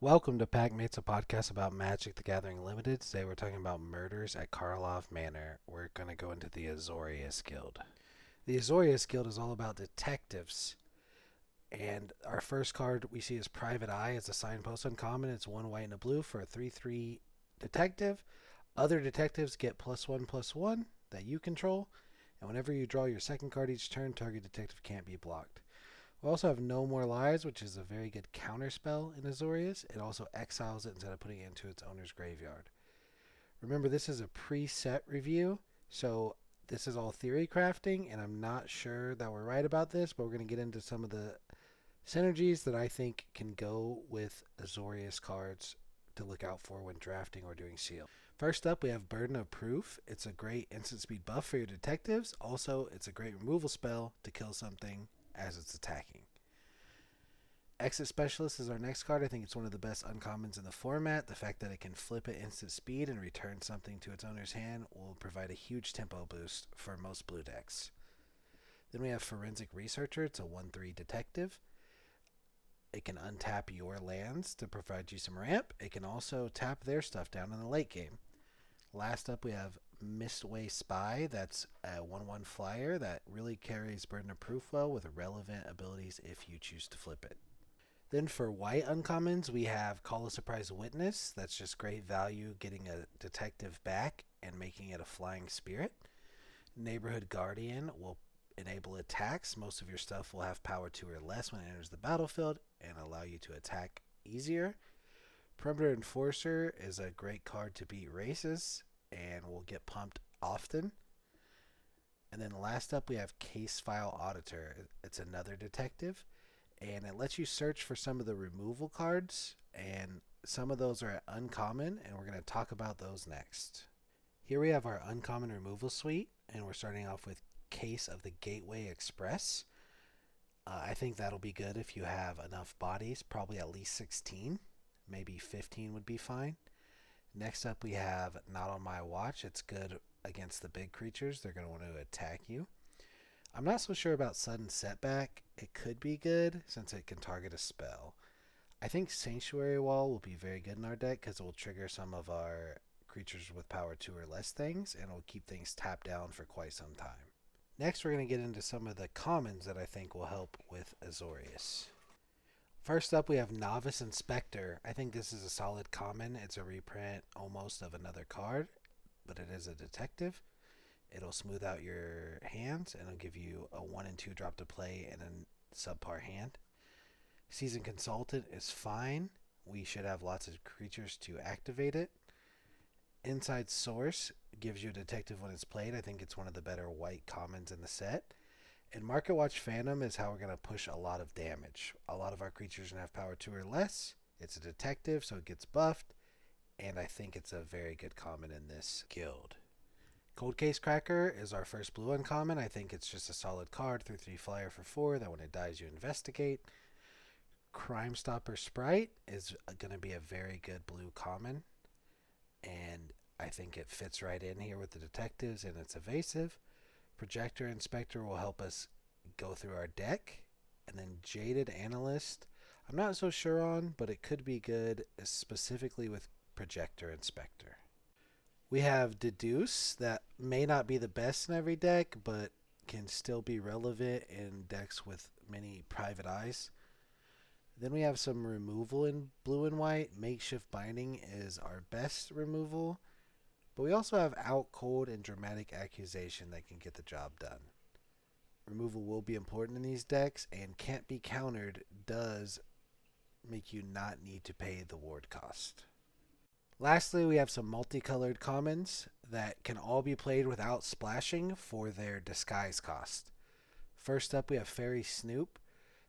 Welcome to Packmates, a podcast about Magic the Gathering Limited. Today we're talking about murders at Karlov Manor. We're going to go into the Azorius Guild. The Azorius Guild is all about detectives. And our first card we see is Private Eye. It's a signpost uncommon. It's 1 white and a blue for a 3/3 detective. Other detectives get +1/+1 that you control. And whenever you draw your second card each turn, target detective can't be blocked. We also have No More Lies, which is a very good counter spell in Azorius. It also exiles it instead of putting it into its owner's graveyard. Remember, this is a preset review, so this is all theory crafting, and I'm not sure that we're right about this, but we're going to get into some of the synergies that I think can go with Azorius cards to look out for when drafting or doing seal. First up, we have Burden of Proof. It's a great instant speed buff for your detectives. Also, it's a great removal spell to kill something as it's attacking. Exit Specialist is our next card. I think it's one of the best uncommons in the format. The fact that it can flip at instant speed and return something to its owner's hand will provide a huge tempo boost for most blue decks. Then we have Forensic Researcher. It's a 1/3 detective. It can untap your lands to provide you some ramp. It can also tap their stuff down in the late game. Last up, we have Mistway Spy. That's a 1/1 flyer that really carries Burden of Proof well with relevant abilities if you choose to flip it. Then for white uncommons, we have Call a Surprise Witness. That's just great value getting a detective back and making it a flying spirit. Neighborhood Guardian will enable attacks. Most of your stuff will have power 2 or less when it enters the battlefield and allow you to attack easier. Perimeter Enforcer is a great card to beat races and will get pumped often. And then last up, we have Case File Auditor. It's another detective, and it lets you search for some of the removal cards, and some of those are uncommon, and we're going to talk about those next. Here we have our uncommon removal suite, and we're starting off with Case of the Gateway Express. I think that'll be good if you have enough bodies, probably at least 16. Maybe 15 would be fine. Next up, we have Not on My Watch. It's good against the big creatures. They're going to want to attack you. I'm not so sure about Sudden Setback. It could be good since it can target a spell. I think Sanctuary Wall will be very good in our deck because it will trigger some of our creatures with power 2 or less things, and it will keep things tapped down for quite some time. Next, we're going to get into some of the commons that I think will help with Azorius. First up, we have Novice Inspector. I think this is a solid common. It's a reprint almost of another card, but it is a detective. It'll smooth out your hands, and it'll give you a 1 and 2 drop to play and a subpar hand. Seasoned Consultant is fine. We should have lots of creatures to activate it. Inside Source gives you a detective when it's played. I think it's one of the better white commons in the set. And Market Watch Phantom is how we're going to push a lot of damage. A lot of our creatures are going to have power 2 or less. It's a detective, so it gets buffed. And I think it's a very good common in this guild. Cold Case Cracker is our first blue uncommon. I think it's just a solid card, 3/3 flyer for 4, that when it dies you investigate. Crime Stopper Sprite is going to be a very good blue common. And I think it fits right in here with the detectives, and it's evasive. Projector Inspector will help us go through our deck. And then Jaded Analyst, I'm not so sure on, but it could be good, specifically with Projector Inspector. We have Deduce, that may not be the best in every deck, but can still be relevant in decks with many Private Eyes. Then we have some removal in blue and white. Makeshift Binding is our best removal. But we also have Out Cold and Dramatic Accusation that can get the job done. Removal will be important in these decks, and Can't Be Countered does make you not need to pay the ward cost. Lastly, we have some multicolored commons that can all be played without splashing for their disguise cost. First up, we have Fairy Snoop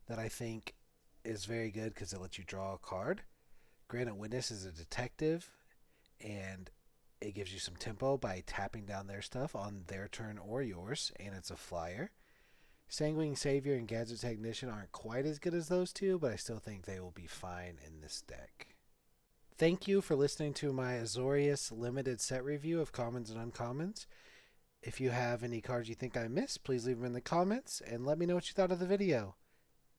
that I think is very good because it lets you draw a card. Granite Witness is a detective, and it gives you some tempo by tapping down their stuff on their turn or yours, and it's a flyer. Sanguine Savior and Gadget Technician aren't quite as good as those two, but I still think they will be fine in this deck. Thank you for listening to my Azorius limited set review of commons and uncommons. If you have any cards you think I missed, please leave them in the comments and let me know what you thought of the video.